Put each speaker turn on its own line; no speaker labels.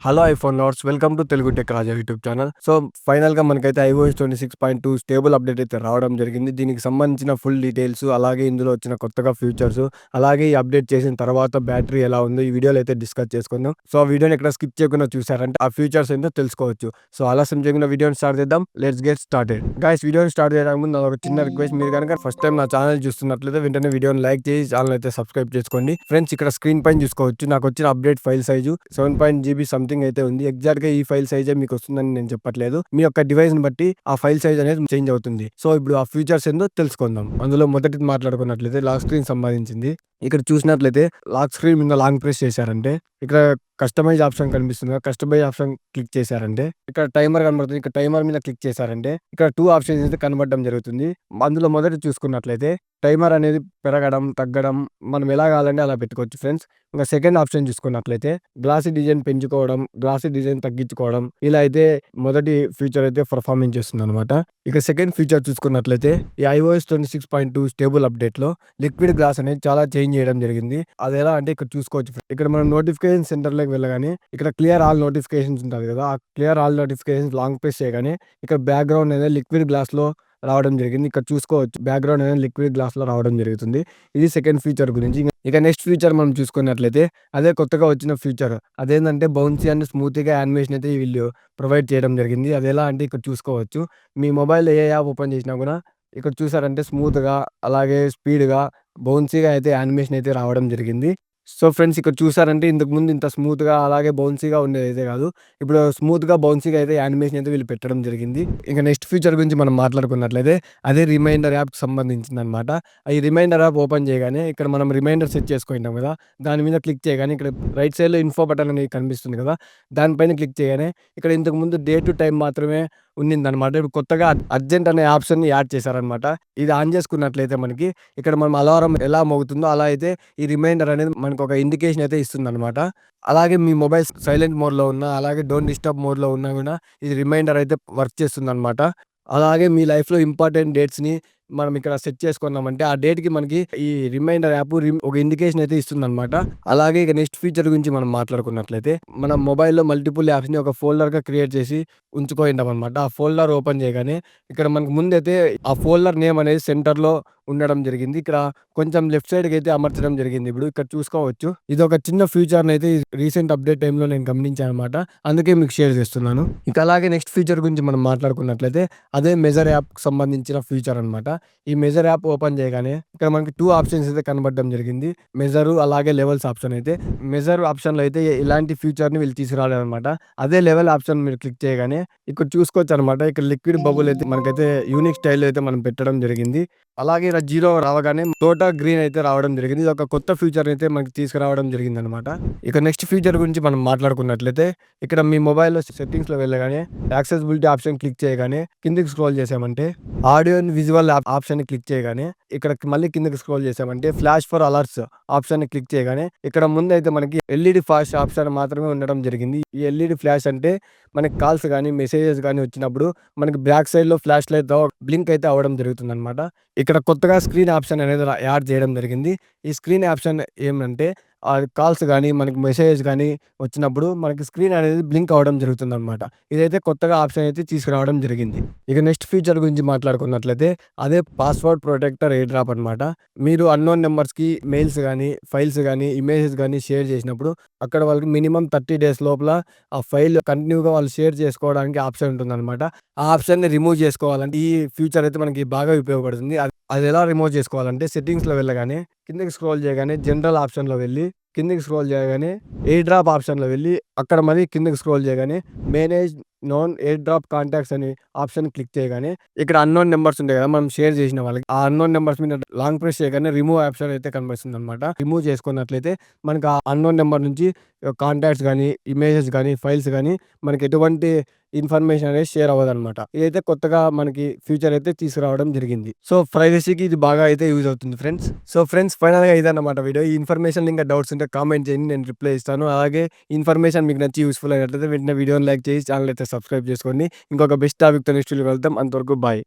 Hello iPhone lovers, welcome to Telugu tech Raja YouTube channel. So ఫైనల్గా మనకైతే iOS 26.2 stable update అయితే రావడం జరిగింది. దీనికి సంబంధించిన ఫుల్ డీటెయిల్స్, అలాగే ఇందులో వచ్చిన కొత్తగా ఫీచర్స్, అలాగే ఈ అప్డేట్ చేసిన తర్వాత బ్యాటరీ ఎలా ఉందో ఈ వీడియోలో అయితే డిస్కస్ చేసుకుందాం. సో ఆ వీడియోని ఎక్కడ స్కిప్ చేయకుండా చూసారంటే ఆ ఫీచర్స్ ఏంటో తెలుసుకోవచ్చు. సో ఆలస్యం చేయకుండా వీడియోని స్టార్ట్ చేద్దాం. Let's get started. గైస్, వీడియోని స్టార్ట్ చేయడానికి ముందు ఒక చిన్న రిక్వెస్ట్. మీరు కనుక ఫస్ట్ టైం నా ఛానల్ చూస్తున్నట్లయితే వెంటనే వీడియోని లైక్ చేసి ఛానల్ అయితే సబ్స్క్రైబ్ చేసుకోండి. ఫ్రెండ్స్, ఇక్కడ స్క్రీన్ పైన చూసుకోవచ్చు నాకు వచ్చిన update file size 7.GB something అయితే ఉంది. ఎగ్జాక్ట్ గా ఈ ఫైల్ సైజే మీకు వస్తుందని నేను చెప్పట్లేదు. మీ యొక్క డివైస్ ని బట్టి ఆ ఫైల్ సైజ్ అనేది చేంజ్ అవుతుంది. సో ఇప్పుడు ఆ ఫీచర్స్ ఏందో తెలుసుకుందాం. అందులో మొదటిది మాట్లాడుకున్నట్లయితే లాక్ స్క్రీన్ సంబంధించింది. ఇక్కడ చూసినట్లయితే లాక్ స్క్రీన్ మీద లాంగ్ ప్రెస్ చేశారంటే ఇక్కడ కస్టమైజ్ ఆప్షన్ కనిపిస్తుంది. కస్టమైజ్ ఆప్షన్ క్లిక్ చేశారంటే ఇక్కడ టైమర్ కనబడుతుంది. ఇక్కడ టైమర్ మీద క్లిక్ చేశారంటే ఇక్కడ 2 ఆప్షన్స్ అయితే కనబడడం జరుగుతుంది. అందులో మొదటి చూసుకున్నట్లయితే టైమర్ అనేది పెరగడం, తగ్గడం మనం ఎలా కావాలంటే అలా పెట్టుకోవచ్చు ఫ్రెండ్స్. ఇంకా సెకండ్ ఆప్షన్ చూసుకున్నట్లయితే గ్లాసీ డిజైన్ పెంచుకోవడం, గ్లాసీ డిజైన్ తగ్గించుకోవడం, ఇలా అయితే మొదటి ఫీచర్ అయితే పర్ఫార్మెన్స్ చేస్తుంది అనమాట. ఇక సెకండ్ ఫీచర్ చూసుకున్నట్లయితే ఈ iOS 26.2 స్టేబుల్ అప్డేట్ లో లిక్విడ్ గ్లాస్ అనేది చాలా చేంజ్ చేయడం జరిగింది. అది ఎలా అంటే ఇక్కడ చూసుకోవచ్చు. ఇక్కడ మనం నోటిఫికేషన్ సెంటర్ లోకి వెళ్ళగానే ఇక్కడ క్లియర్ ఆల్ నోటిఫికేషన్స్ ఉంటుంది కదా, ఆ clear all notifications long press చేయగానే ఇక్కడ బ్యాక్గ్రౌండ్ అనేది లిక్విడ్ గ్లాస్ లో రావడం జరిగింది. ఇక్కడ చూసుకోవచ్చు బ్యాక్గ్రౌండ్ అనేది లిక్విడ్ గ్లాస్ లో రావడం జరుగుతుంది. ఇది సెకండ్ ఫీచర్ గురించి. ఇక నెక్స్ట్ ఫీచర్ మనం చూసుకున్నట్లయితే అదే కొత్తగా వచ్చిన ఫీచర్. అదేంటంటే బౌన్సీ అండ్ స్మూత్గా యానిమేషన్ అయితే వీళ్ళు ప్రొవైడ్ చేయడం జరిగింది. అది ఎలా అంటే ఇక్కడ చూసుకోవచ్చు. మీ మొబైల్లో ఏ యాప్ ఓపెన్ చేసినా కూడా ఇక్కడ చూసారంటే స్మూత్గా, అలాగే స్పీడ్గా, బౌన్సీగా అయితే యానిమేషన్ అయితే రావడం జరిగింది. సో ఫ్రెండ్స్, ఇక్కడ చూసారంటే ఇంతకుముందు ఇంత స్మూత్గా అలాగే బౌన్సీగా ఉండేది అయితే కాదు, ఇప్పుడు స్మూత్గా బౌన్సీగా అయితే యానిమేషన్ అయితే వీళ్ళు పెట్టడం జరిగింది. ఇంకా నెక్స్ట్ ఫీచర్ గురించి మనం మాట్లాడుకున్నట్లయితే అదే రిమైండర్ యాప్కి సంబంధించింది అనమాట. ఈ రిమైండర్ యాప్ ఓపెన్ చేయగానే ఇక్కడ మనం రిమైండర్ సెట్ చేసుకుంటాం కదా, దాని మీద క్లిక్ చేయగానే ఇక్కడ రైట్ సైడ్లో ఇన్ఫో బటన్ అనేది కనిపిస్తుంది కదా, దానిపైన క్లిక్ చేయగానే ఇక్కడ ఇంతకుముందు డే టు టైం మాత్రమే ఉన్నిందనమాట. ఇప్పుడు కొత్తగా అర్జెంట్ అనే ఆప్షన్ని యాడ్ చేశారనమాట. ఇది ఆన్ చేసుకున్నట్లయితే మనకి ఇక్కడ మనం అలారం ఎలా మోగుతుందో అలా అయితే ఈ రిమైండర్ అనేది మనకు ఒక ఇండికేషన్ అయితే ఇస్తుందనమాట. అలాగే మీ మొబైల్ సైలెంట్ మోడ్లో ఉన్నా, అలాగే డోంట్ డిస్టర్బ్ మోడ్లో ఉన్నా కూడా ఇది రిమైండర్ అయితే వర్క్ చేస్తుందనమాట. అలాగే మీ లైఫ్లో ఇంపార్టెంట్ డేట్స్ని మనం ఇక్కడ సెట్ చేసుకున్నామంటే ఆ డేట్కి మనకి ఈ రిమైండర్ యాప్ ఒక ఇండికేషన్ అయితే ఇస్తుందన్నమాట. అలాగే ఇక నెక్స్ట్ ఫీచర్ గురించి మనం మాట్లాడుకున్నట్లయితే మన మొబైల్లో మల్టిపుల్ యాప్స్ని ఒక ఫోల్డర్గా క్రియేట్ చేసి ఉంచుకుంటాం అనమాట. ఆ ఫోల్డర్ ఓపెన్ చేయగానే ఇక్కడ మనకు ముందైతే ఆ ఫోల్డర్ నేమ్ అనేది సెంటర్లో ఉండడం జరిగింది. ఇక్కడ కొంచెం లెఫ్ట్ సైడ్కి అయితే అమర్చడం జరిగింది. ఇప్పుడు ఇక్కడ చూసుకోవచ్చు. ఇది ఒక చిన్న ఫీచర్ని అయితే రీసెంట్ అప్డేట్ టైంలో నేను గమనించాను అనమాట. అందుకే మీకు షేర్ చేస్తున్నాను. ఇక అలాగే నెక్స్ట్ ఫీచర్ గురించి మనం మాట్లాడుకున్నట్లయితే అదే మెజర్ యాప్కి సంబంధించిన ఫీచర్ అనమాట. ఈ మెజర్ యాప్ ఓపెన్ చేయగానే ఇక్కడ మనకి 2 ఆప్షన్స్ అయితే కనబడడం జరిగింది. మెజర్ అలాగే లెవెల్స్ ఆప్షన్ అయితే. మెజర్ ఆప్షన్లో అయితే ఇలాంటి ఫీచర్ని వీళ్ళు తీసుకురాలేదన్నమాట. అదే లెవెల్ ఆప్షన్ మీరు క్లిక్ చేయగానే ఇక్కడ చూసుకోవచ్చు అనమాట. ఇక్కడ లిక్విడ్ బబుల్ అయితే మనకైతే యూనిక్ స్టైల్ అయితే మనం పెట్టడం జరిగింది. అలాగే ఇలా 0 రావగానే టోటా గ్రీన్ అయితే రావడం జరిగింది. ఇది ఒక కొత్త ఫీచర్ అయితే మనకి తీసుకురావడం జరిగింది అనమాట. ఇక నెక్స్ట్ ఫీచర్ గురించి మనం మాట్లాడుకున్నట్లయితే ఇక్కడ మీ మొబైల్లో సెట్టింగ్స్లో వెళ్ళగానే యాక్సెసిబిలిటీ ఆప్షన్ క్లిక్ చేయగానే కిందికి స్క్రోల్ చేసామంటే audio and visual option click చేయగానే ఇక్కడ మళ్ళీ కిందకి స్క్రోల్ చేసామంటే flash for alerts option click చేయగానే ఇక్కడ ముందు అయితే మనకి ఎల్ఈడి ఫ్లాష్ ఆప్షన్ మాత్రమే ఉండడం జరిగింది. ఈ ఎల్ఈడి ఫ్లాష్ అంటే మనకి కాల్స్ కానీ మెసేజెస్ కానీ వచ్చినప్పుడు మనకి బ్యాక్ సైడ్లో ఫ్లాష్ లైట్ బ్లింక్ అయితే అవ్వడం జరుగుతుంది అనమాట. ఇక్కడ కొత్తగా స్క్రీన్ ఆప్షన్ అనేది యాడ్ చేయడం జరిగింది. ఈ స్క్రీన్ ఆప్షన్ ఏమంటే కాల్స్ కానీ మనకి మెసేజెస్ కానీ వచ్చినప్పుడు మనకి స్క్రీన్ అనేది బ్లింక్ అవ్వడం జరుగుతుంది అనమాట. ఇదైతే కొత్తగా ఆప్షన్ అయితే తీసుకురావడం జరిగింది. ఇక నెక్స్ట్ ఫీచర్ గురించి మాట్లాడుకున్నట్లయితే అదే పాస్వర్డ్ ప్రొటెక్టర్ ఎయిర్ డ్రాప్ అనమాట. మీరు అన్నోన్ నెంబర్స్కి మెయిల్స్ కానీ, ఫైల్స్ కానీ, ఇమేజెస్ కానీ షేర్ చేసినప్పుడు అక్కడ వాళ్ళకి మినిమం 30 days లోపల ఆ ఫైల్ కంటిన్యూగా వాళ్ళు షేర్ చేసుకోవడానికి ఆప్షన్ ఉంటుంది అనమాట. ఆ ఆప్షన్ని రిమూవ్ చేసుకోవాలంటే ఈ ఫీచర్ అయితే మనకి బాగా ఉపయోగపడుతుంది. అది ఎలా రిమూవ్ చేసుకోవాలంటే సెట్టింగ్స్లో వెళ్ళగానే కిందకి స్క్రోల్ చేయగానే జనరల్ ఆప్షన్లో వెళ్ళి కిందకి స్క్రోల్ చేయగానే ఎయిర్ డ్రాప్ ఆప్షన్లో వెళ్ళి అక్కడ మళ్ళీ కిందకి స్క్రోల్ చేయగానే manage non air drop contacts అనే ఆప్షన్ క్లిక్ చేయగానే ఇక్కడ అన్నోన్ నెంబర్స్ ఉంటాయి కదా మనం షేర్ చేసిన వాళ్ళకి, ఆ అన్నోన్ నెంబర్స్ మీద లాంగ్ ప్రెస్ చేయగానే రిమూవ్ ఆప్షన్ అయితే కనిపిస్తుంది అనమాట. రిమూవ్ చేసుకున్నట్లయితే మనకి ఆ అన్నోన్ నెంబర్ నుంచి కాంటాక్ట్స్ కానీ, ఇమేజెస్ కానీ, ఫైల్స్ కానీ మనకి ఎటువంటి ఇన్ఫర్మేషన్ అనేది షేర్ అవ్వదు అనమాట. ఇదైతే కొత్తగా మనకి ఫ్యూచర్ అయితే తీసుకురావడం జరిగింది. సో ప్రైవసీకి ఇది బాగా అయితే యూజ్ అవుతుంది ఫ్రెండ్స్. సో ఫ్రెండ్స్, ఫైనల్గా ఇదన్నమాట వీడియో. ఈ ఇన్ఫర్మేషన్ ఇంకా డౌట్స్ ఉంటే కామెంట్ చేయండి, నేను రిప్లై ఇస్తాను. అలాగే ఇన్ఫర్మేషన్ మీకు నచ్చి యూస్ఫుల్ అయినట్లయితే వెంటనే వీడియోని లైక్ చేసి ఛానల్ అయితే సబ్స్క్రైబ్ చేసుకోండి. ఇంకొక బెస్ట్ టాపిక్తో నెక్స్ట్ వీడియో వెళ్తాం. అంతవరకు బాయ్.